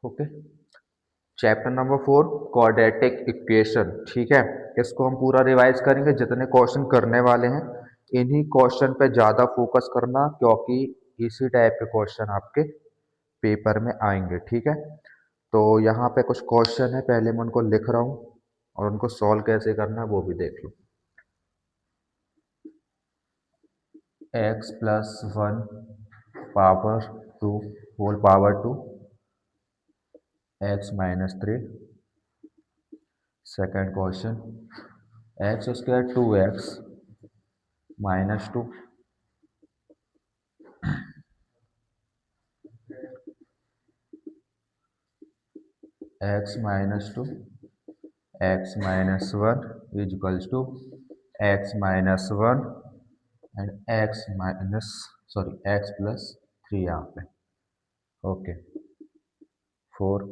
Okay. Chapter number 4 quadratic equation. ठीक है, इसको हम पूरा रिवाइज करेंगे। जितने क्वेश्चन करने वाले हैं इन्हीं क्वेश्चन पे ज़्यादा फोकस करना, क्योंकि इसी टाइप के क्वेश्चन आपके पेपर में आएंगे। ठीक है, तो यहाँ पे कुछ क्वेश्चन है, पहले मैं उनको लिख रहा हूँ और उनको सॉल्व कैसे करना है वो भी देख लो। X plus one power two whole power two x minus three. Second question, x square two x minus two x minus two x minus one is equals to x minus one and x plus three यहाँ पे। Okay. Four,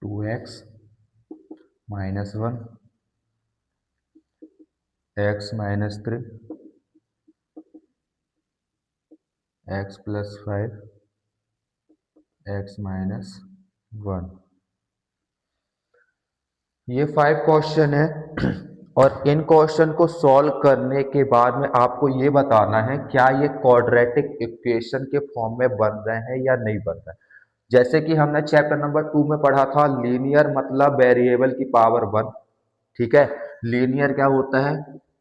2x minus one x minus three x plus five x minus one. ये 5 question है और इन question को solve करने के बाद में आपको ये बताना है क्या ये क्वाड्रेटिक इक्वेशन के फॉर्म में बन रहे हैं या नहीं बन रहे हैं। जैसे कि हमने चैप्टर नंबर 2 में पढ़ा था, लीनियर मतलब वेरिएबल की पावर वन। ठीक है, लीनियर क्या होता है?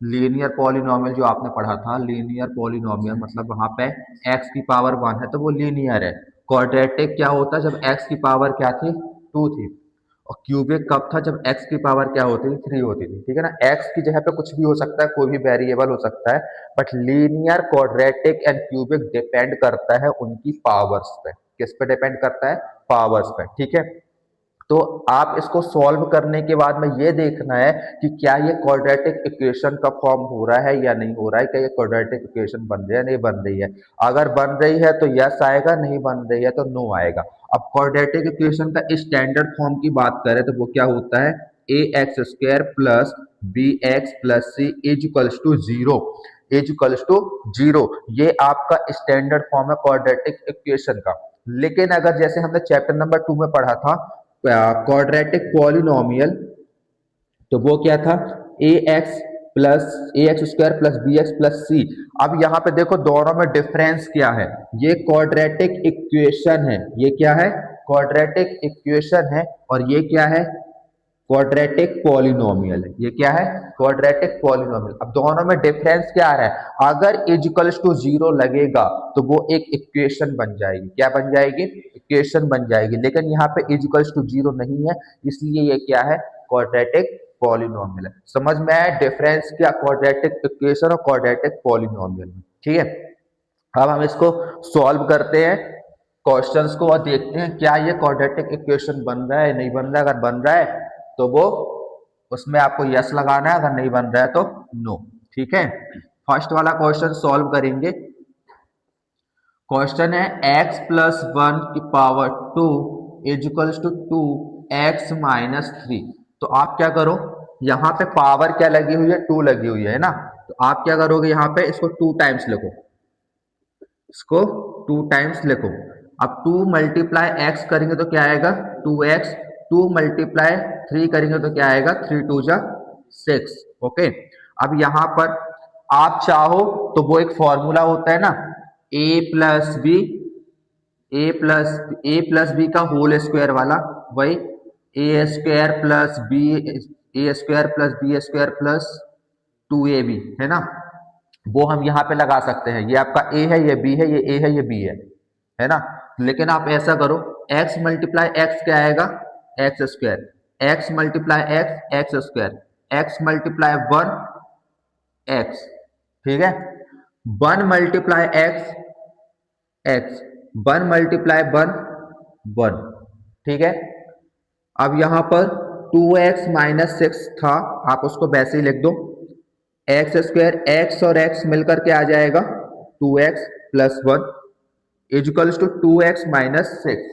लीनियर पॉलिनोमियल जो आपने पढ़ा था, लीनियर पॉलिनोमियल मतलब वहां पे एक्स की पावर वन है तो वो लीनियर है। क्वाड्रेटिक क्या होता है? जब एक्स की पावर क्या थी? टू थी। और क्यूबिक कब था? जब एक्स की पावर क्या होती थी? थ्री होती थी। ठीक है ना, एक्स की जगह पे कुछ भी हो सकता है, कोई भी वेरिएबल हो सकता है, but linear quadratic and cubic depend करता है उनकी पावर्स पे। किस पे डिपेंड करता है? पावर्स पे। ठीक है, तो आप इसको सॉल्व करने के बाद में ये देखना है कि क्या ये क्वाड्रेटिक इक्वेशन का फॉर्म हो रहा है या नहीं हो रहा है, क्या ये क्वाड्रेटिक इक्वेशन बन रही है नहीं बन रही है। अगर बन रही है तो यस आएगा, नहीं बन रही है तो नो आएगा। अब क्वाड्रेटिक इक्वेशन का स्टैंडर्ड फॉर्म की बात करें तो वो क्या होता है? A x square plus b x plus c is equals to zero. Is equals to zero, ये आपका स्टैंडर्ड फॉर्म है क्वाड्रेटिक इक्वेशन का। लेकिन अगर जैसे हमने चैप्टर नंबर 2 में पढ़ा था क्वाड्रेटिक पॉलिनोमियल, तो वो क्या था? A x plus a x square plus b x plus c. अब यहाँ पे देखो दोनों में डिफरेंस क्या है? ये क्वाड्रेटिक इक्वेशन है, ये क्या है? क्वाड्रेटिक इक्वेशन है। और ये क्या है? क्वाड्रेटिक पॉलिनोमियल है। ये क्या है? Quadratic polynomial. अब दोनों में डिफरेंस क्या आ रहा है? अगर इजिकल्स टू जीरो लगेगा तो वो एक इक्वेशन बन जाएगी। क्या बन जाएगी? इक्वेशन बन जाएगी। लेकिन यहाँ पे इजिकल्स टू जीरो नहीं है, इसलिए ये क्या है? क्वाड्रेटिक पॉलिनोमियल है। समझ में आया डिफरेंस क्या क्वाड्रेटिक इक्वेशन और क्वाड्रेटिक पॉलिनोमियल में? ठीक है, अब हम इसको सॉल्व करते हैं क्वेश्चंस को और देखते हैं क्या ये क्वाड्रेटिक इक्वेशन बन रहा है नहीं बन रहा है। अगर बन रहा है तो वो उसमें आपको यस लगाना है, अगर नहीं बन रहा है तो नो। ठीक है, फर्स्ट वाला क्वेश्चन सॉल्व करेंगे। क्वेश्चन है एक्स प्लस वन की power two is equals to two x minus three. तो आप क्या करो, यहाँ पे पावर क्या लगी हुई है? टू लगी हुई है ना, तो आप क्या करोगे? यहाँ पे इसको टू टाइम्स लिखो, इसको टू टाइम्स लिखो। अब टू मल्टीप्लाई एक्स करेंगे तो क्या आएगा? Two x. Two multiply three करेंगे तो क्या आएगा? थ्री टू जा सिक्स। ओके, अब यहां पर आप चाहो तो वो एक फॉर्मूला होता है ना, a plus b, a plus b का होल स्क्वायर वाला, वही a square plus b, a square plus b square plus two a b है ना, वो हम यहाँ पे लगा सकते हैं। ये आपका ए है, ये बी है, ये ए है, ये बी है ना। लेकिन आप ऐसा करो, एक्स मल्टीप्लाई एक्स क्या आएगा? X square. X multiply x x square. X multiply one x. ठीक है, one multiply x x, one multiply one one. ठीक है, अब यहां पर टू एक्स माइनस सिक्स था, आप उसको वैसे ही लिख दो। एक्स स्क्वायर, एक्स और एक्स मिलकर के आ जाएगा two x plus one. Equals to 2x minus 6।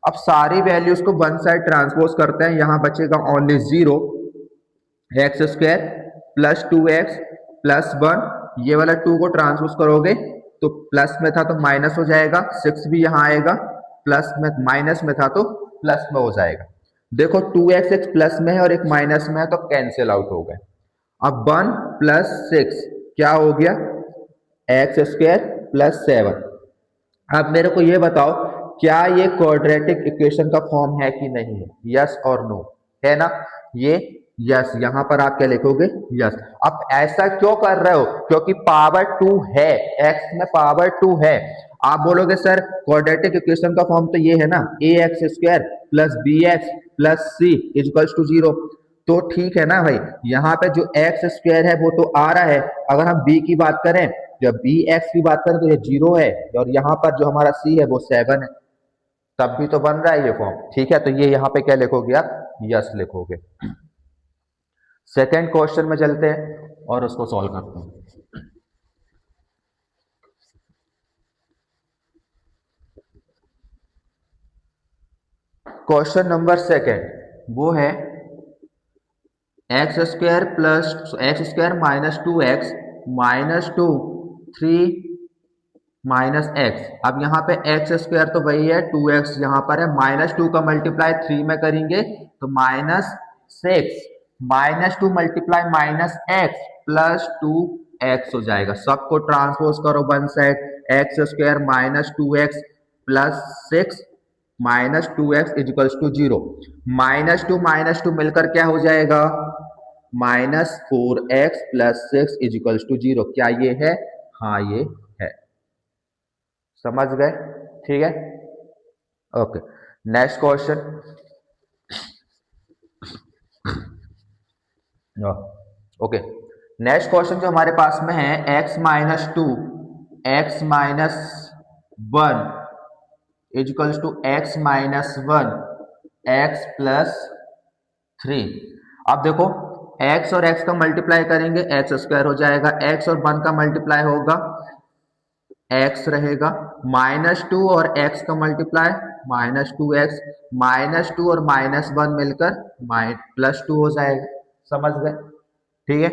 अब सारी वैल्यूज को वन साइड ट्रांसपोज करते हैं, यहां बचेगा only 0, x square plus 2x plus 1, ये वाला 2 को ट्रांसपोज करोगे तो प्लस में था तो माइनस हो जाएगा, 6 भी यहां आएगा, प्लस में माइनस में था तो प्लस में हो जाएगा। देखो 2x एक प्लस में है और एक माइनस में है तो कैंसिल आउट हो गए। अब 1 प्लस 6 क्या हो गया, एक्स स्क्वायर प्लस 7। अब मेरे को ये बताओ क्या ये क्वाड्रेटिक इक्वेशन का फॉर्म है कि नहीं है, यस और नो, है ना? ये यस, यहां पर आप क्या लिखोगे, यस। अब ऐसा क्यों कर रहे हो, क्योंकि पावर 2 है, एक्स में पावर 2 है। आप बोलोगे सर क्वाड्रेटिक इक्वेशन का फॉर्म तो ये है ना, a x square plus b x plus c equals to 0। तो ठीक है ना भाई, यहाँ पे जो एक्स स्क्वायर है वो तो आ रहा है, अगर हम बी की बात करें, जब बी एक्स की बात करें तो ये 0 है, और यहाँ पर जो हमारा सी है वो 7 है, तब भी तो बन रहा है ये फॉर्म। ठीक है, तो ये यहाँ पे क्या लिखोगे आप, यस लिखोगे। सेकेंड क्वेश्चन में चलते हैं और उसको सॉल्व करते हैं। क्वेश्चन नंबर सेकेंड वो है x square plus x square minus 2x minus 2 3 minus x. अब यहाँ पे एक्स स्क्वायर तो वही है, 2x यहाँ पर है, माइनस 2 का मल्टीप्लाई 3 में करेंगे तो minus 6, minus 2 multiply minus x plus 2x हो जाएगा। सबको ट्रांसपोज करो one side, x square minus 2x plus 6 minus 2x equals to 0। Minus two मिलकर क्या हो जाएगा, माइनस 4x प्लस 6 इजिकल्स टू 0। क्या ये है, हाँ ये है। समझ गए? ठीक है, okay. Next question, okay. Next question जो हमारे पास में है, x minus 2 x minus 1 equals to x minus 1 x plus 3। अब देखो x और x का मल्टीप्लाई करेंगे एक्स स्क्वायर हो जाएगा, x और 1 का मल्टीप्लाई होगा x रहेगा, माइनस 2 और x का मल्टीप्लाई माइनस 2x, माइनस 2 और माइनस 1 मिलकर प्लस 2 हो जाएगा। समझ गए? ठीक है,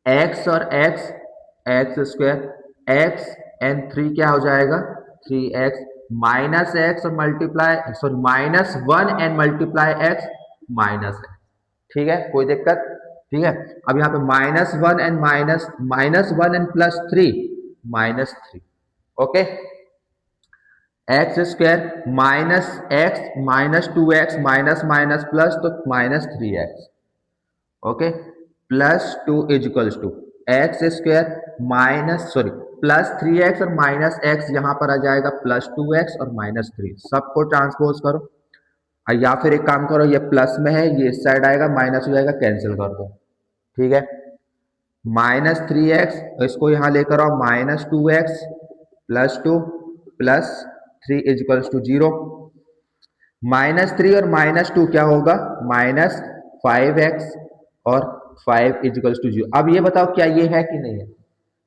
x और x x square, x and 3 क्या हो जाएगा, 3x, माइनस एक्स और multiply sorry minus 1 and multiply x minus x. ठीक है, कोई दिक्कत? ठीक है, अब यहाँ पे minus 1 and minus 1 and plus 3 minus 3। Okay, x square minus x minus 2x minus minus plus तो minus 3x। Okay, plus 2 equals to x square minus sorry plus 3x और माइनस x, यहां पर आ जाएगा प्लस 2x और minus 3। सबको transpose करो, या फिर एक काम करो, ये प्लस में है ये इस साइड आएगा, माइनस हो जाएगा, कैंसिल कर दो। ठीक है, माइनस 3x, इसको यहां लेकर आओ, minus 2x plus 2 plus 3 equals to 0। Minus 3 और माइनस 2 क्या होगा, माइनस 5x और 5 इजिकल्स टू 0। अब ये बताओ क्या ये है कि नहीं है?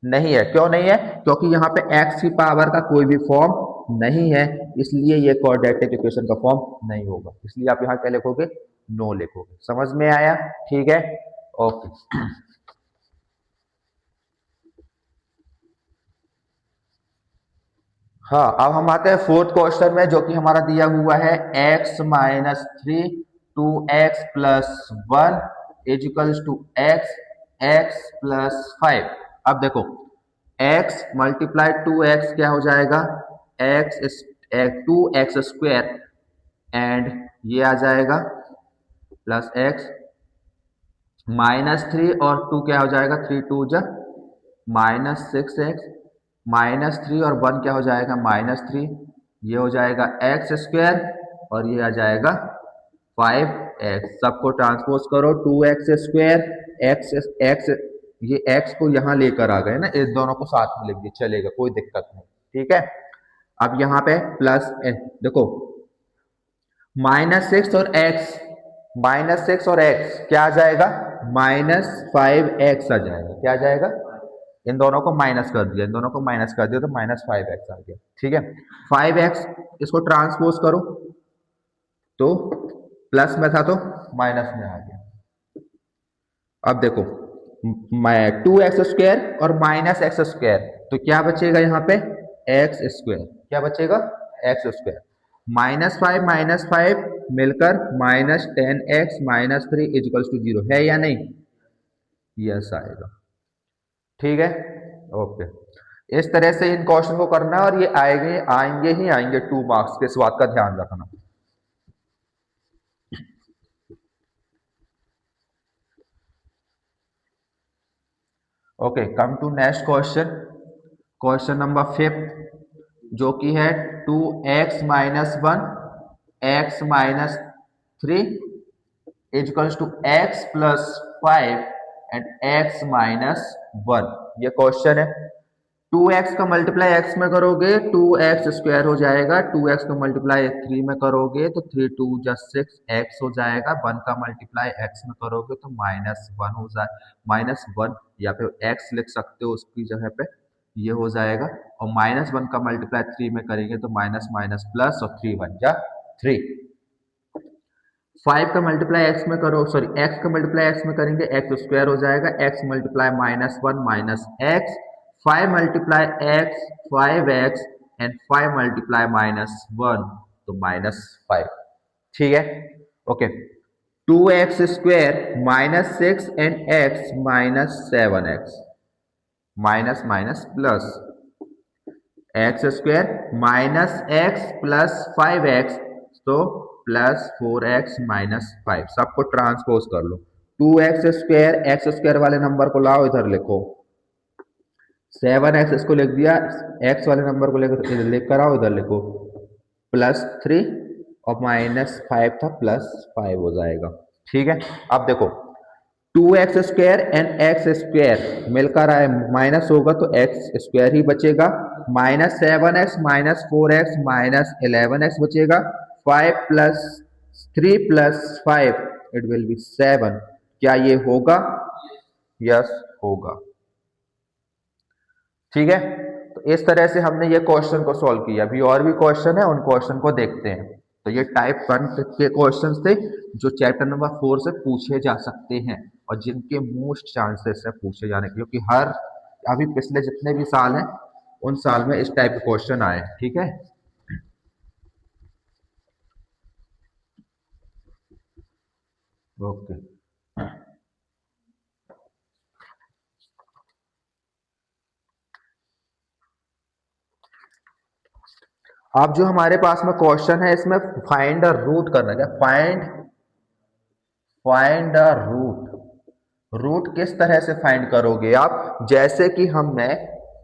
नहीं है। क्यों नहीं है? क्योंकि यहाँ पे x की पावर का कोई भी फॉर्म नहीं है, इसलिए ये क्वाड्रेटिक इक्वेशन का फॉर्म नहीं होगा, इसलिए आप यहाँ क्या लिखोगे, नो लिखोगे। समझ में आया? ठीक है, ओके। हाँ, अब हम आते हैं फोर्थ क्वेश्चन में, जो कि हमारा दिया हुआ है x minus 3 2x plus 1 equals to x plus 5। अब देखो x मल्टीप्लाई 2x क्या हो जाएगा, x 2x स्क्वायर एंड ये आ जाएगा प्लस x माइनस 3 और 2 क्या हो जाएगा, 3 2 जा माइनस 6x माइनस 3 और 1 क्या हो जाएगा, माइनस 3, ये हो जाएगा एक्स स्क्वायर और ये आ जाएगा 5x। सबको ट्रांसपोज करो, 2x स्क्वायर एक्स एक्स, ये x को यहाँ लेकर आ गए ना, इस दोनों को साथ में लिख दिए, चलेगा, कोई दिक्कत नहीं। ठीक है, अब यहाँ पे प्लस देखो माइनस 6 और x, क्या आ जाएगा, माइनस 5x आ जाएगा। क्या आ जाएगा, इन दोनों को माइनस कर दिया, इन दोनों को माइनस कर दिया तो -5x आ गया। ठीक है, 5x इसको ट्रांसपोज करो तो प्लस में था तो माइनस में आ गया। अब देखो 2x² और -x², तो क्या बचेगा यहाँ पे x²। क्या बचेगा x²। -5 मिलकर -10x - 3 = 0 है या नहीं? यस आएगा। ठीक है, ओके। इस तरह से इन क्वेश्चन को करना और ये आएंगे ही आएंगे 2 मार्क्स के, इस बात का ध्यान रखना। Okay, come to next question, question number 5 जो कि है 2x - 1 x - 3 = x + 5 and x - 1। ये क्वेश्चन है। 2x का मल्टीप्लाई x में करोगे 2x² हो जाएगा, 2x का मल्टीप्लाई 3 में करोगे तो 3 2 6 x हो जाएगा, 1 का मल्टीप्लाई x में करोगे तो -1 हो जाए, -1 या फिर x लिख सकते हो उसकी जगह पे, ये हो जाएगा। और -1 का मल्टीप्लाई 3 में करेंगे तो माइनस माइनस प्लस और 3 1 जा 3। 5 का मल्टीप्लाई x में करो, सॉरी x का मल्टीप्लाई x में करेंगे x² हो जाएगा, x multiply -1 - x, 5 multiply x 5x and 5 multiply -1 तो -5। ठीक है, okay. 2x² -6 and x -7x, minus minus plus x² -x + 5x तो +4x - 5, सबको ट्रांसपोज कर लो। 2x² x² वाले नंबर को लाओ इधर लिखो, 7x इसको लिख दिया, x वाले नंबर को लिख कर आओ इधर लिखो, +3 और -5 था +5 हो जाएगा। ठीक है, अब देखो 2x² एंड x² मिलकर आए, माइनस होगा तो x² ही बचेगा, -7x - 4x - 11x बचेगा, 5 + 3 + 5 इट विल बी 7। क्या ये होगा? यस होगा। ठीक है, तो इस तरह से हमने ये क्वेश्चन को सॉल्व किया। अभी और भी क्वेश्चन है, उन क्वेश्चन को देखते हैं। तो ये टाइप 1 के क्वेश्चन थे जो चैप्टर नंबर 4 से पूछे जा सकते हैं और जिनके मोस्ट चांसेस है पूछे जाने के, क्योंकि हर अभी पिछले जितने भी साल हैं उन साल में इस टाइप के क्वेश्चन आए। ठीक है, ओके। अब जो हमारे पास में क्वेश्चन है इसमें फाइंड अ रूट करना है। क्या फाइंड अ रूट किस तरह से फाइंड करोगे आप? जैसे कि हमने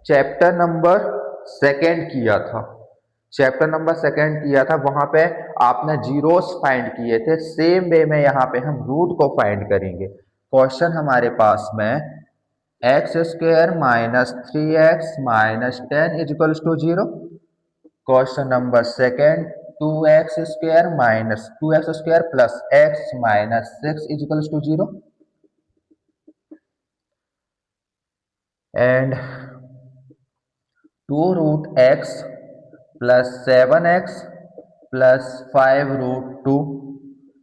चैप्टर नंबर सेकंड किया था, चैप्टर नंबर सेकंड किया था, वहां पे आपने जीरोस फाइंड किए थे, सेम वे में यहाँ पे हम रूट को फाइंड करेंगे। क्वेश्चन हमारे पास में x² - 3x - 10 = 0। Question number second 2x² + x - 6 = 0 and 2√x + 7x + 5√2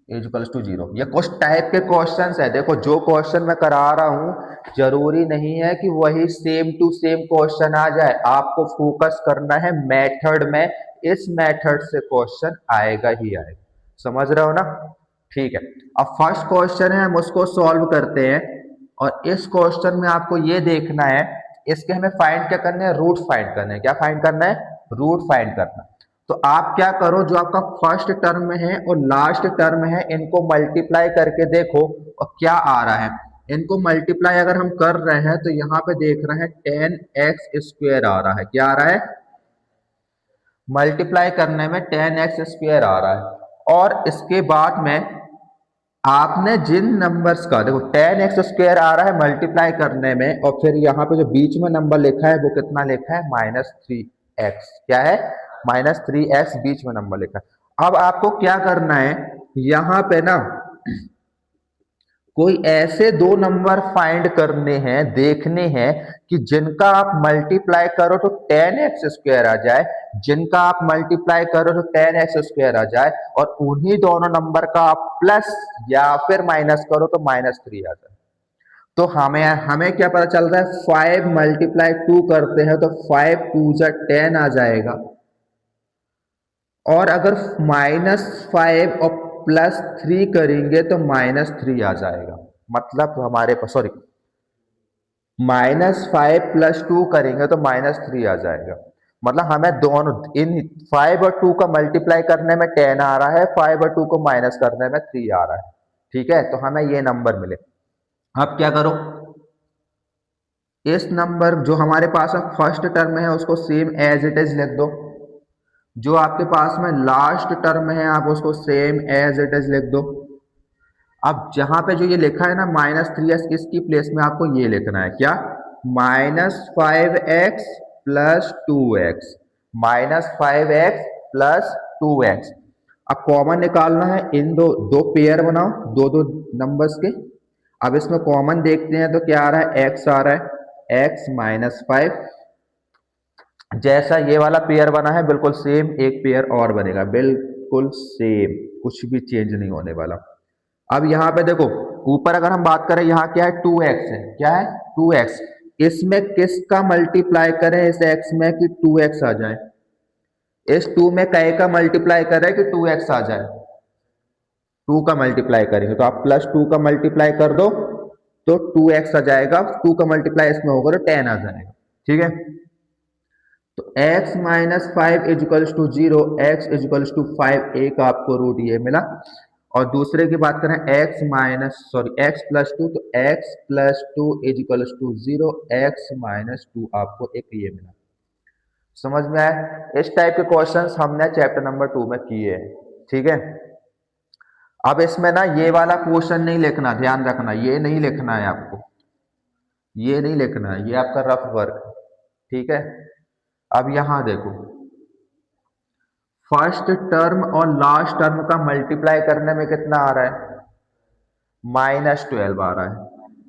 = 0। ये कुछ टाइप के क्वेश्चंस है। देखो जो क्वेश्चन मैं करा रहा हूं जरूरी नहीं है कि वही सेम टू सेम क्वेश्चन आ जाए, आपको फोकस करना है मेथड में। इस मेथड से क्वेश्चन आएगा ही आएगा, समझ रहे हो ना? ठीक है, अब फर्स्ट क्वेश्चन है, हम उसको सॉल्व करते हैं। और इस क्वेश्चन में आपको ये देखना है, इसके हमें फाइंड क्या करना है? रूट फाइंड करना है। क्या फाइंड करना है? रूट फाइंड करना है। तो आप क्या करो, जो आपका फर्स्ट टर्म में है और लास्ट टर्म है इनको मल्टीप्लाई करके देखो और क्या आ रहा है। इनको मल्टीप्लाई अगर हम कर रहे हैं तो यहाँ पे देख रहे हैं 10x² आ रहा है। क्या आ रहा है? मल्टीप्लाई करने में 10x² आ रहा है। और इसके बाद में आपने जिन नंबर्स का, देखो 10x² आ रहा है मल्टीप्लाई करने में, और फिर यहाँ पे जो बीच में नंबर लिखा है वो कितना लिखा है? -3x। क्या है? -3x बीच में नंबर लिखा है। अब आपको क्या करना है, यहाँ पे ना कोई ऐसे दो नंबर फाइंड करने हैं, देखने हैं कि जिनका आप मल्टीप्लाई करो तो 10x² आ जाए, जिनका आप मल्टीप्लाई करो तो 10x² आ जाए, और उन्हीं दोनों नंबर का आप प्लस या फिर माइनस करो तो -3 आ जाए। तो हमें हमें क्या पता चल रहा है, 5 मल्टीप्लाई 2 करते हैं तो 5 2 जा 10 आ जाएगा, और अगर -5 और +3 करेंगे तो -3 आ जाएगा। मतलब हमारे पास, सॉरी, -5 +2 करेंगे तो -3 आ जाएगा। मतलब हमें दोनों इन 5 और 2 का मल्टीप्लाई करने में 10 आ रहा है, 5 और 2 को माइनस करने में 3 आ रहा है। ठीक है, तो हमें ये नंबर मिले। अब क्या करो, इस नंबर जो हमारे पास फर्स्ट टर्म है उसको सेम एज इट इज लिख दो, जो आपके पास में लास्ट टर्म है आप उसको सेम एज इट इज लिख दो। अब जहां पे जो ये लिखा है ना -3x, इसकी प्लेस में आपको ये लिखना है क्या, -5x + 2x, -5x + 2x। अब कॉमन निकालना है, इन दो दो पेयर बनाओ, दो दो नंबर्स के। अब इसमें कॉमन देखते हैं तो क्या आ रहा है, x आ रहा है, x -5। जैसा ये वाला पेयर बना है बिल्कुल सेम एक पेयर और बनेगा, बिल्कुल सेम, कुछ भी चेंज नहीं होने वाला। अब यहाँ पे देखो, ऊपर अगर हम बात करें, यहाँ क्या है, 2x है, क्या है, 2x। इसमें किसका मल्टीप्लाई करें इस x में कि 2x आ जाए, इस 2 में कई का मल्टीप्लाई करें कि 2x आ जाए, 2 का मल्टीप्लाई करेंगे तो आप +2 का मल्टीप्लाई कर दो तो 2x आ जाएगा, 2 का मल्टीप्लाई इसमें होगा तो 10 आ जाएगा। ठीक है, तो x -5 = 0, x = 5, एक आपको रूट ये मिला। और दूसरे की बात करें x + 2, तो x + 2 = 0, x - 2 आपको एक ये मिला। समझ में आया? इस टाइप के क्वेश्चंस हमने चैप्टर नंबर 2 में किए हैं। ठीक है, अब इसमें ना ये वाला क्वेश्चन नहीं लिखना, ध्यान रखना, ये नहीं लिखना है आपको, ये नहीं लिखना है, ये आपका रफ वर्क है। ठीक है, अब यहां देखो, फर्स्ट टर्म और लास्ट टर्म का मल्टीप्लाई करने में कितना आ रहा है, -12 आ रहा है,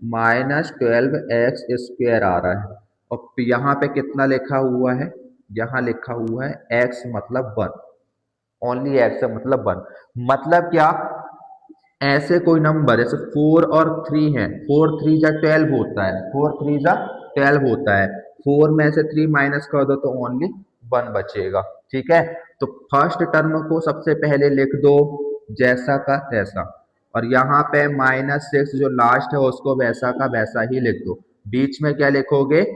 -12x² आ रहा है। और यहाँ पे कितना लिखा हुआ है, यहाँ लिखा हुआ है x मतलब 1, ओनली x है मतलब 1। मतलब क्या, ऐसे कोई नंबर जैसे 4 और 3 है, 4 3 जा 12 होता है, 4 3 जा 12 होता है, 4 में से 3 माइनस कर दो तो ओनली 1 बचेगा। ठीक है, तो फर्स्ट टर्म को सबसे पहले लिख दो जैसा का तैसा, और यहाँ पे -6 जो लास्ट है उसको वैसा का वैसा ही लिख दो। बीच में क्या लिखोगे,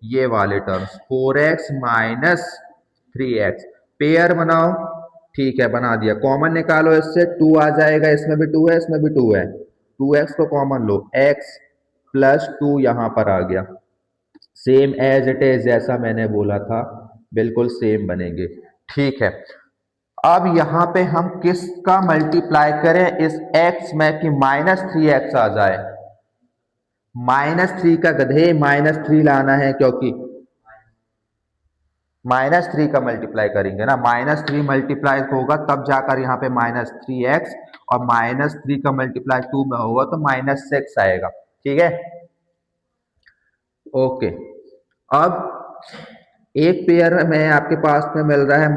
ये वाले टर्म्स 4x - 3x, पेयर बनाओ। ठीक है, बना दिया। कॉमन निकालो, इससे 2 आ जाएगा, इसमें भी 2 है, इसमें भी 2 है, 2x को कॉमन लो, x + 2 यहाँ पर आ गया, सेम एज इट इज, जैसा मैंने बोला था बिल्कुल सेम बनेंगे। ठीक है, अब यहाँ पे हम किसका मल्टीप्लाई करें इस x में कि -3x आ जाए। -3 का गधे -3 लाना है, क्योंकि -3 का मल्टीप्लाई करेंगे ना, -3 मल्टीप्लाई होगा तब जाकर यहाँ पे -3x, और -3 का मल्टीप्लाई 2 में होगा तो -6 आएगा। ठीक है, ओके। अब एक पेयर में आपके पास में मिल रहा है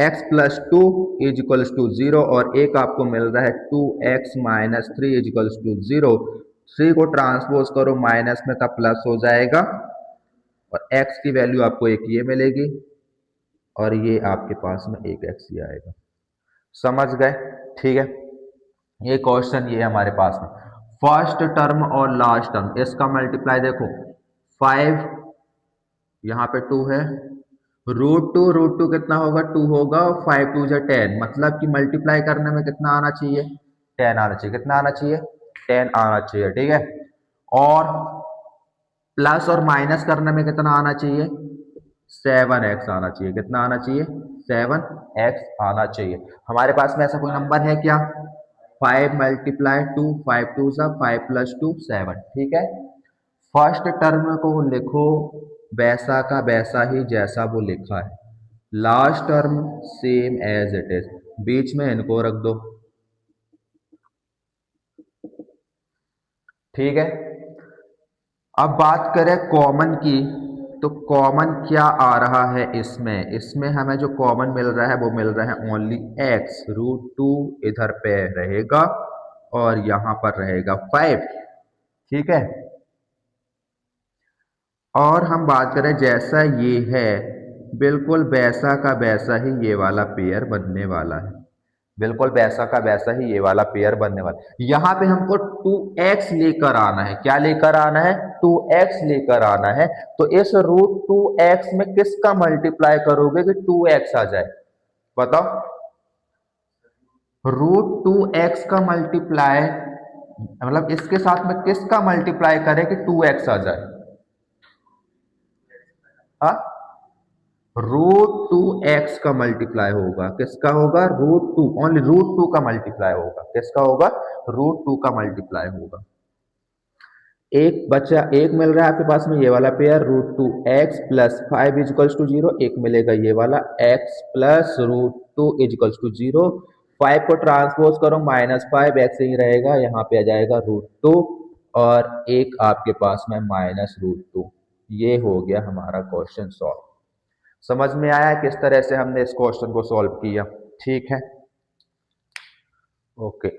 x + 2 = 0, और एक आपको मिल रहा है 2x - 3 = 0। 3 को ट्रांसपोज करो माइनस में तब प्लस हो जाएगा, और x की वैल्यू आपको एक ये मिलेगी, और ये आपके पास में एक x ही आएगा। समझ गए? ठीक है, ये क्वेश्चन ये हमारे पास में फर्स्ट टर्म और लास्ट टर्म, इसका मल्टीप्लाई देखो, 5 यहाँ पे 2 है, √2 कितना होगा, 2 होगा, और 5 2 जा 10, मतलब कि मल्टीप्लाई करने में कितना आना चाहिए, 10 आना चाहिए। कितना आना चाहिए, 10 आना चाहिए। ठीक है, और प्लस और माइनस करने में कितना आना चाहिए, 7x आना चाहिए। कितना आना चाहिए, 7x आना चाहिए। हमारे पास में ऐसा कोई नंबर है क्या, 5 × 2, 5 2 सा 5 + 2 7। ठीक है, फर्स्ट टर्म को लिखो वैसा का वैसा ही जैसा वो लिखा है, last term same as it is, बीच में इनको रख दो। ठीक है। अब बात करें कॉमन की, तो कॉमन क्या आ रहा है इसमें, इसमें हमें जो कॉमन मिल रहा है वो मिल रहा है ओनली एक्स, √2 इधर पे रहेगा और यहां पर रहेगा 5। ठीक है। और हम बात करें जैसा ये है, बिल्कुल वैसा का वैसा ही ये वाला पेयर बनने वाला है, बिल्कुल वैसा का वैसा ही ये वाला पेयर बनने वाला है। यहाँ पे हमको 2x लेकर आना है, क्या लेकर आना है, 2x लेकर आना है। तो इस √2x में किसका मल्टीप्लाई करोगे कि 2x आ जाए, बताओ। √2x का मल्टीप्लाई मतलब इसके साथ में किसका मल्टीप्लाई करें कि 2x आ जाए, हाँ, √2x का मल्टीप्लाई होगा, किसका होगा, √2, ओनली √2 का मल्टीप्लाई होगा, किसका होगा, √2 का मल्टीप्लाई होगा। एक बचा, एक मिल रहा है आपके पास में ये वाला पेयर √2x प्लस 5 इजिकल्स टू 0, एक मिलेगा ये वाला x प्लस √2 इजिकल्स टू 0। 5 को ट्रांसपोज करो -5, x ही रहेगा, यहाँ पे आ जाएगा √2 और एक आपके पास में -√2। ये हो गया हमारा क्वेश्चन सॉल्व। समझ में आया किस तरह से हमने इस क्वेश्चन को सॉल्व किया, ठीक है, ओके।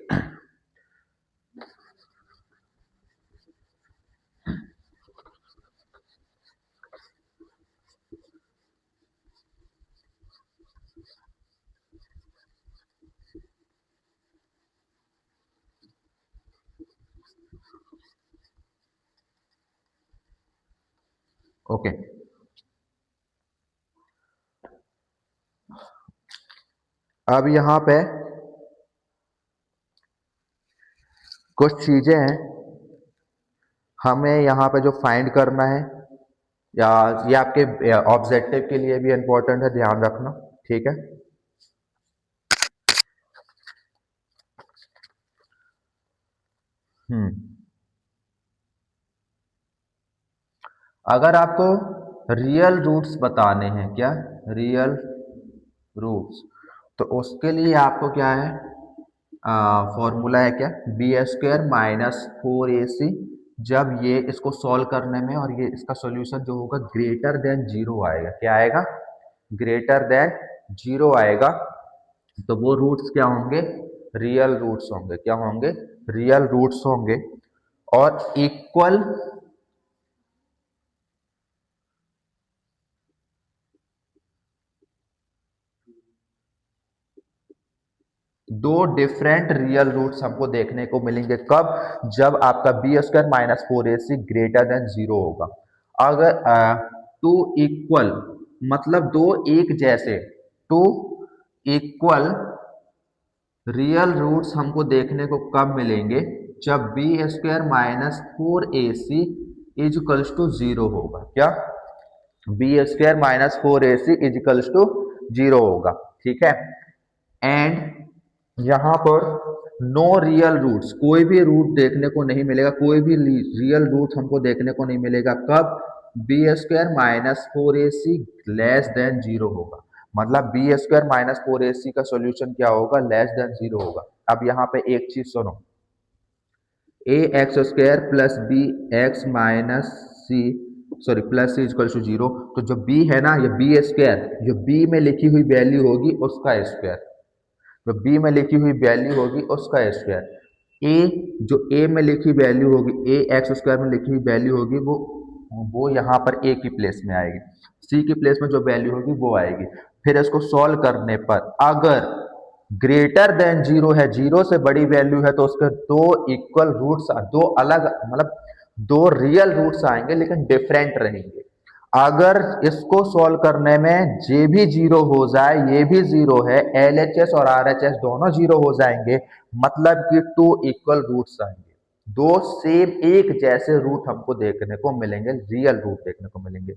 ओके, अब यहाँ पे कुछ चीजें हैं हमें यहाँ पे जो फाइंड करना है, या ये आपके ऑब्जेक्टिव के लिए भी इंपॉर्टेंट है, ध्यान रखना, ठीक है। हम्म अगर आपको रियल रूट्स बताने हैं, क्या, रियल रूट्स, तो उसके लिए आपको क्या है, फॉर्मूला है क्या, b² - 4ac। जब ये इसको सॉल्व करने में और ये इसका सॉल्यूशन जो होगा ग्रेटर देन 0 आएगा, क्या आएगा, ग्रेटर देन 0 आएगा, तो वो रूट्स क्या होंगे, रियल रूट्स होंगे, क्या होंगे, रियल रूट्स होंगे। और इक्वल दो डिफरेंट रियल रूट्स हमको देखने को मिलेंगे, कब, जब आपका b² - 4ac ग्रेटर देन 0 होगा। अगर टू इक्वल मतलब दो एक जैसे, टू इक्वल रियल रूट्स हमको देखने को कब मिलेंगे, जब b² - 4ac इजिकल्स टू 0 होगा, क्या, b² - 4ac इजिकल्स टू 0 होगा, ठीक है। एंड यहां पर नो रियल रूट्स, कोई भी रूट देखने को नहीं मिलेगा, कोई भी रियल रूट हमको देखने को नहीं मिलेगा, कब, b²-4ac लेस देन 0 होगा। मतलब b²-4ac का सॉल्यूशन क्या होगा, लेस देन 0 होगा। अब यहाँ पे एक चीज सुनो, ax² plus b x minus c, sorry plus c equal to 0, तो जो b है ना, ये b², जो b में लिखी हुई वैल्यू होगी उसका स्क्वायर, जो बी में लिखी हुई वैल्यू होगी उसका स्क्वायर। ए, जो ए में लिखी वैल्यू होगी, ax² में लिखी हुई वैल्यू होगी, वो यहाँ पर ए की प्लेस में आएगी, सी की प्लेस में जो वैल्यू होगी वो आएगी। फिर इसको सॉल्व करने पर अगर ग्रेटर देन 0 है, 0 से बड़ी वैल्यू है, तो उसके दो इक्वल रूट्स, दो अलग मतलब दो रियल रूट्स आएंगे लेकिन डिफरेंट रहेंगे। अगर इसको सॉल्व करने में जे भी 0 हो जाए, ये भी 0 है, LHS और RHS दोनों 0 हो जाएंगे, मतलब कि टू इक्वल रूट्स आएंगे, दो सेम एक जैसे रूट हमको देखने को मिलेंगे, रियल रूट देखने को मिलेंगे।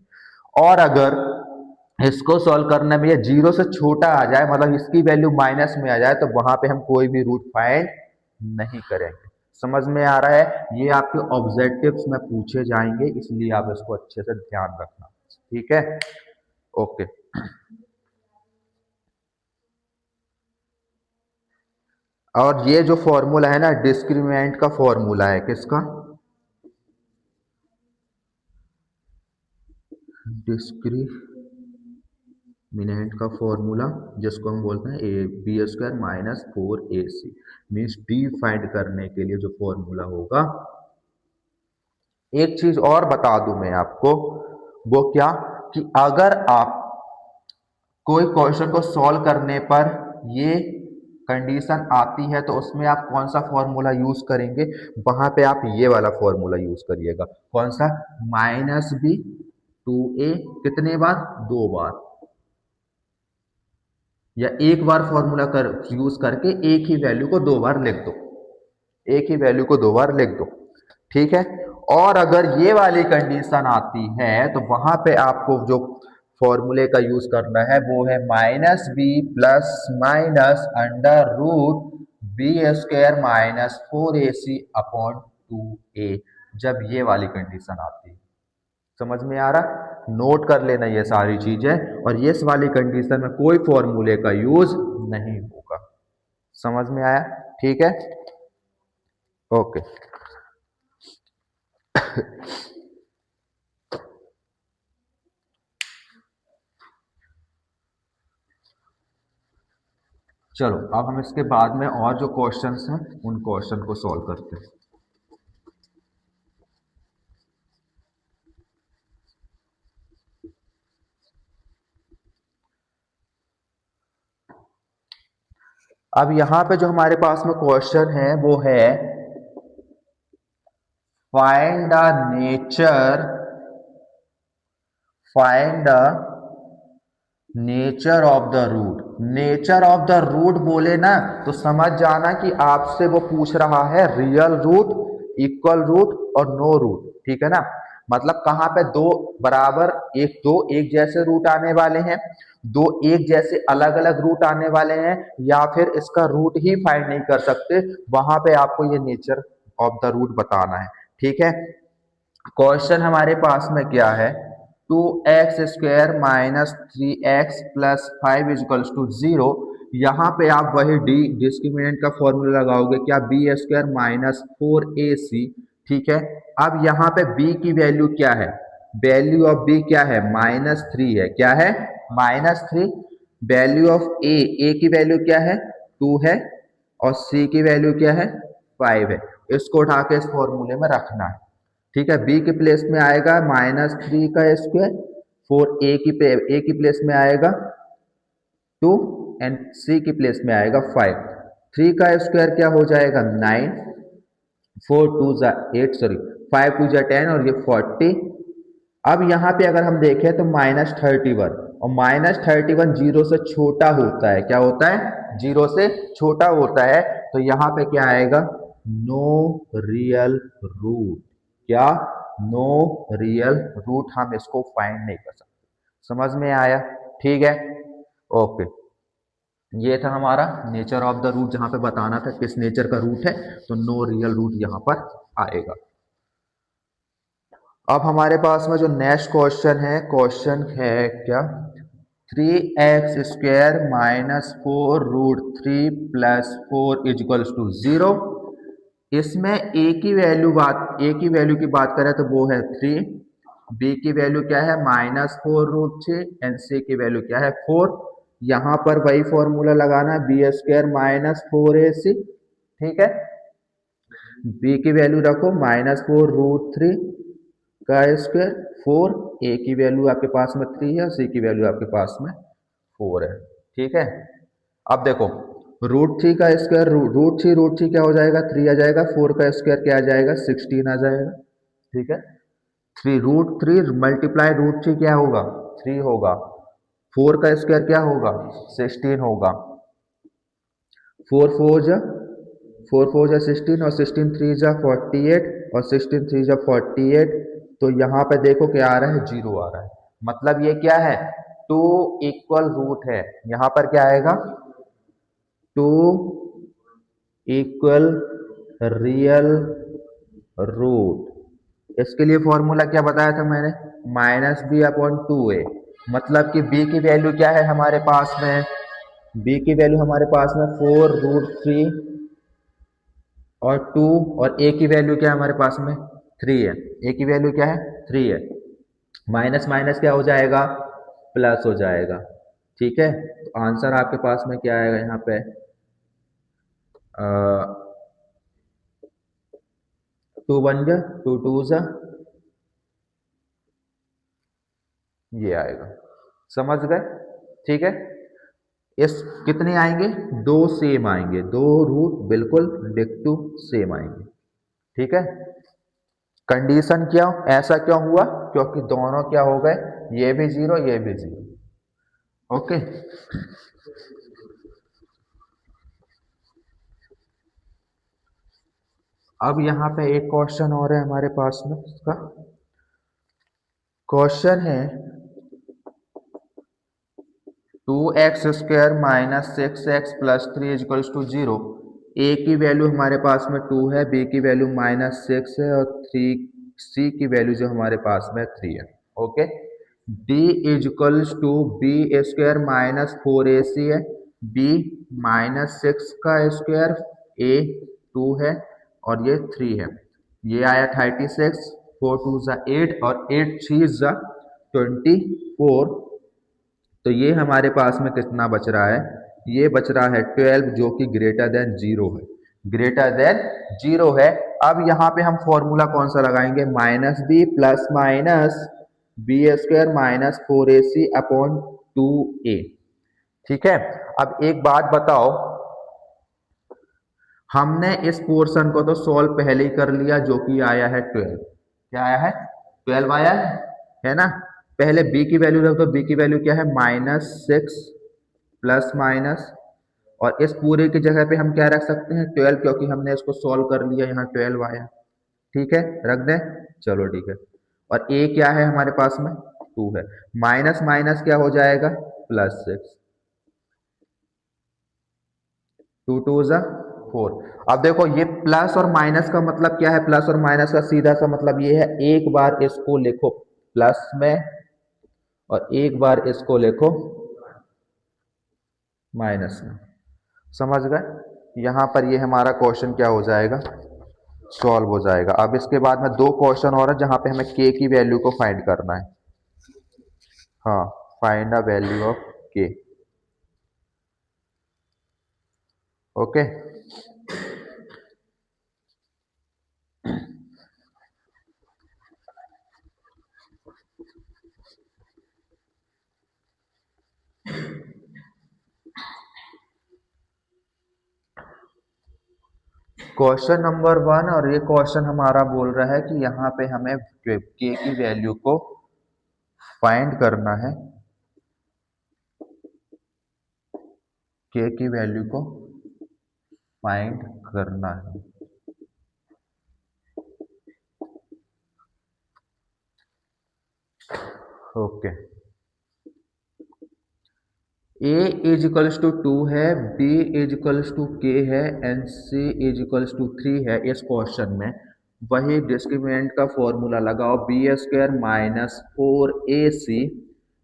और अगर इसको सॉल्व करने में ये 0 से छोटा आ जाए, मतलब इसकी वैल्यू माइनस में आ जाए, तो वहां पे हम कोई भी रूट फाइंड नहीं करेंगे। समझ में आ रहा है, ये आपके ऑब्जेक्टिव्स में पूछे जाएंगे, इसलिए आप इसको अच्छे से ध्यान रखना, ठीक है, ओके। और ये जो फॉर्मूला है ना, डिस्क्रिमिनेंट का फॉर्मूला है, किसका, डिस्क्रिमिनेंट का फॉर्मूला जिसको हम बोलते हैं a b square minus 4ac means d find करने के लिए जो फॉर्मूला होगा। एक चीज और बता दूं मैं आपको, वो क्या कि अगर आप कोई क्वेश्चन को सॉल्व करने पर ये कंडीशन आती है तो उसमें आप कौन सा फॉर्मूला यूज करेंगे, वहां पे आप ये वाला फॉर्मूला यूज करिएगा। कौन सा? -b/2a कितने बार? 2 बार, या एक बार फॉर्मूला यूज करके एक ही वैल्यू को 2 बार लिख दो, एक ही वैल्यू को 2 बार लिख दो, ठीक है। और अगर ये वाली कंडीशन आती है तो वहां पे आपको जो फॉर्मूले का यूज करना है वो है -b plus minus under root b square minus 4ac upon 2a, जब ये वाली कंडीशन आती है। समझ में आ रहा? नोट कर लेना ये सारी चीजें, और ये वाली कंडीशन में कोई फॉर्मूले का यूज नहीं होगा। समझ में आया? ठीक है, ओके। चलो अब हम इसके बाद में और जो क्वेश्चंस हैं उन क्वेश्चन को सॉल्व करते हैं। अब यहां पे जो हमारे पास में क्वेश्चन है वो है find the nature of the root. Nature of the root बोले ना तो समझ जाना कि आपसे वो पूछ रहा है रियल रूट, इक्वल रूट और नो रूट, ठीक है ना। मतलब कहां पे दो बराबर दो एक जैसे रूट आने वाले हैं, दो एक जैसे अलग अलग रूट आने वाले हैं, या फिर इसका रूट ही फाइंड नहीं कर सकते, वहां पे आपको ये नेचर ऑफ द रूट बताना है, ठीक है। क्वेश्चन हमारे पास में क्या है, 2x² minus 3x plus 5 equals to 0। यहाँ पे आप वही डिस्क्रिमिनेंट का फॉर्मूला लगाओगे, क्या b² माइनस 4ac, ठीक है। अब यहाँ पे b की वैल्यू क्या है, वैल्यू ऑफ b क्या है, -3 है, क्या है, -3। वैल्यू ऑफ a की वैल्यू क्या है, 2 है, और c की वैल्यू क्या है, 5 है। इसको उठा के इस फॉर्मूले में रखना है, ठीक है। b के प्लेस में आएगा -3 का स्क्वायर, 4 a की प्लेस में आएगा 2 एंड c की प्लेस में आएगा 5। 3 का स्क्वायर क्या हो जाएगा 9, 4 2 8 सॉरी 5 2 10 और ये 40। अब यहाँ पे अगर हम देखें तो -31, और -31 जीरो से छोटा होता है, क्या होता है, जीरो से छोटा होता है, तो यहाँ पे क्या आएगा, नो रियल रूट। क्या? नो रियल रूट, हम इसको फाइंड नहीं कर सकते। समझ में आया? ठीक है, ओके। ये था हमारा नेचर ऑफ द रूट, जहां पे बताना था किस नेचर का रूट है, तो नो रियल रूट यहां पर आएगा। अब हमारे पास में जो नेक्स्ट क्वेश्चन है क्या, 3x² minus 4√3 plus 4 equals to 0। इसमें a की वैल्यू की बात करें तो वो है 3, b की वैल्यू क्या है -4√3 एंड c की वैल्यू क्या है 4। यहां पर वही फॉर्मूला लगाना है, b² माइनस 4ac, ठीक है। b की वैल्यू रखो -4√3 का स्क्वायर 4, a की वैल्यू आपके पास में 3 है, c की वैल्यू आपके पास में 4 है, ठीक है। अब देखो √3 का स्क्वायर, √3 क्या हो जाएगा, 3 आ जाएगा, 4 का स्क्वायर क्या आ जाएगा, 16 आ जाएगा, ठीक है। 3√3 मल्टीप्लाई √3 क्या होगा, 3 होगा, 4 का स्क्वायर क्या होगा, 16 होगा, 4 4 जा 16 और 16 3 जा 48 और 16 3 जा 48। तो यहाँ पे देखो क्या आ रहा है, 0 आ रहा है, मतलब ये क्या है, 2 इक्वल रूट है। यहाँ पर क्या आएगा, 2 इक्वल रियल रूट। इसके लिए फॉर्मूला क्या बताया था मैंने, -b/2a। मतलब कि b की वैल्यू क्या है हमारे पास में, b की वैल्यू हमारे पास में 4√3 और 2, और a की वैल्यू क्या है हमारे पास में 3 है, a की वैल्यू क्या है 3 है। माइनस माइनस क्या हो जाएगा, प्लस हो जाएगा। ठीक है, तो आंसर आपके पास में क्या आएगा यहाँ पे, टू वन जा टू टू जा, ये आएगा। समझ गए? ठीक है, इस कितने आएंगे, दो सेम आएंगे, दो रूट बिल्कुल डिक्टू सेम आएंगे। ठीक है, कंडीशन क्या, ऐसा क्यों हुआ, क्योंकि दोनों क्या हो गए, ये भी जीरो ये भी जीरो। ओके, अब यहाँ पे एक क्वेश्चन और है हमारे पास में, इसका क्वेश्चन है 2x² minus 6x plus 3 equals to 0। A की वैल्यू हमारे पास में 2 है, बी की वैल्यू -6 है और सी की वैल्यू जो हमारे पास में 3 है। Okay, d equals to b² minus 4ac है, बी -6 का स्क्वायर, ए 2 है और ये 3 है। ये आया 36, 4 2 8 और 8 3 24। तो ये हमारे पास में कितना बच रहा है, ये बच रहा है 12 जो कि ग्रेटर देन जीरो है, ग्रेटर देन जीरो है। अब यहाँ पे हम फॉर्मूला कौन सा लगाएंगे, minus b plus minus b² minus 4ac upon 2a। ठीक है, अब एक बात बताओ, हमने इस पोर्शन को तो सॉल्व पहले ही कर लिया जो कि आया है 12। क्या आया है, 12 आया है ना। पहले b की वैल्यू रख दो, b की वैल्यू क्या है, -6 प्लस माइनस, और इस पूरे की जगह पे हम क्या रख सकते हैं, 12, क्योंकि हमने इसको सॉल्व कर लिया, यहाँ 12 आया। ठीक है, रख दें, चलो ठीक है। और a क्या है हमारे पास में, 2 है, माइनस माइनस क्या हो जाएगा, +6, 2 2 जा 4। अब देखो ये प्लस और माइनस का मतलब क्या है, प्लस और माइनस का सीधा सा मतलब ये है, एक बार इसको लिखो प्लस में और एक बार इसको लिखो माइनस में। समझ गए? यहां पर ये हमारा क्वेश्चन क्या हो जाएगा, सॉल्व हो जाएगा। अब इसके बाद में दो क्वेश्चन और है जहां पे हमें के की वैल्यू को फाइंड करना है। हाँ, फाइंड द वैल्यू ऑफ के। ओके, क्वेश्चन नंबर 1, और ये क्वेश्चन हमारा बोल रहा है कि यहाँ पे हमें के की वैल्यू को फाइंड करना है, के की वैल्यू को फाइंड करना है। Okay, a is equals to 2 है, b is equals to k है and c is equals to 3 है। इस क्वेश्चन में वही डिस्क्रिमिनेंट का फॉर्मूला लगाओ, b² माइनस 4ac।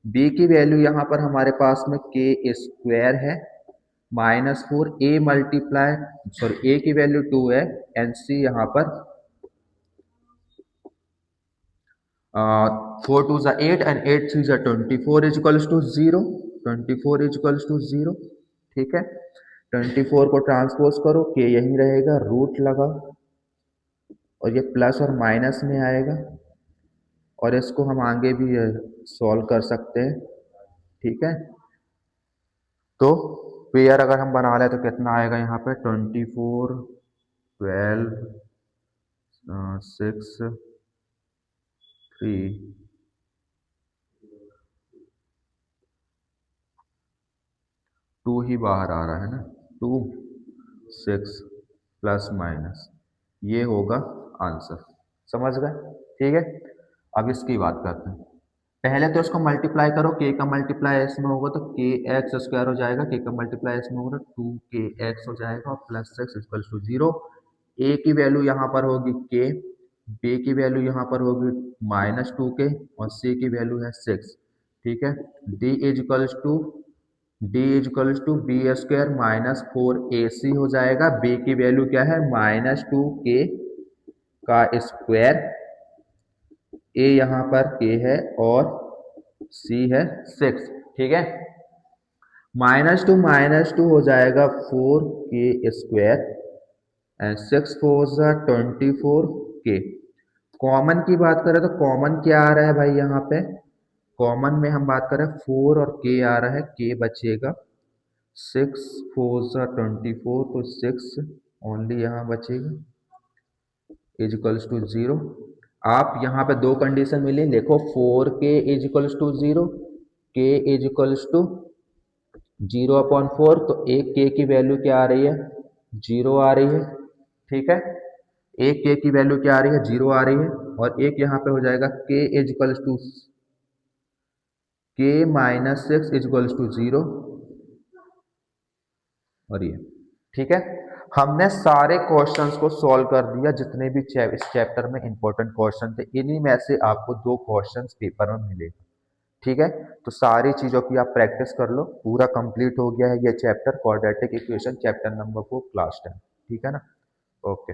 बी की वैल्यू यहाँ पर हमारे पास में k² है, -4 a मल्टीप्लाई, सॉरी a की वैल्यू 2 है एंड c यहाँ पर 4 2 8 and 8 3 24 is equals to 0, 24 is equals to 0। ठीक है, 24 को ट्रांसपोज करो, के यही रहेगा, रूट लगाओ और ये प्लस और माइनस में आएगा, और इसको हम आगे भी सॉल्व कर सकते हैं। ठीक है, तो पेयर अगर हम बना लें तो कितना आएगा यहाँ पे, 24 12 6 3 2 ही बाहर आ रहा है ना, 2 6 प्लस माइनस, ये होगा आंसर। समझ गए? ठीक है, अब इसकी बात करते हैं। पहले तो इसको मल्टीप्लाई करो, के का मल्टीप्लाई इसमें होगा तो k² हो जाएगा, के का मल्टीप्लाई इसमें होगा तो 2kx हो जाएगा और +6 इक्वल टू 0। ए की वैल्यू यहाँ पर होगी k, बी की वैल्यू यहाँ पर होगी -2k और सी की वैल्यू है 6। ठीक है, d is equals to b² minus 4ac हो जाएगा। b की वैल्यू क्या है, -2k का स्क्वायर ए यहाँ पर के है और सी है 6, ठीक है। -2 हो जाएगा 4k² एंड 6 4 24 के। कॉमन की बात करें तो कॉमन क्या आ रहा है भाई, यहाँ पे कॉमन में हम बात करें 4 और के आ रहा है, के बचेगा 6 4 24, तो 6 ओनली यहाँ बचेगा इज इक्वल्स टू 0। आप यहाँ पे दो कंडीशन मिली, देखो 4k इज इक्वल्स टू 0, के इज इक्वल्स टू 0/4, तो एक के की वैल्यू क्या आ रही है, 0 आ रही है, ठीक है। एक के की वैल्यू क्या आ रही है, 0 आ रही है। और एक यहाँ पे हो जाएगा के इज इक्वल्स टू के -6 इज इक्वल्स टू 0, और ये, ठीक है। हमने सारे क्वेश्चंस को सॉल्व कर दिया, जितने भी इस चैप्टर में इंपॉर्टेंट क्वेश्चन थे, इन्हीं में से आपको 2 क्वेश्चंस पेपर में मिलेगा, ठीक है। तो सारी चीजों की आप प्रैक्टिस कर लो, पूरा कंप्लीट हो गया है ये chapter, quadratic equation chapter number 4 class 10, ठीक है ना। ओके।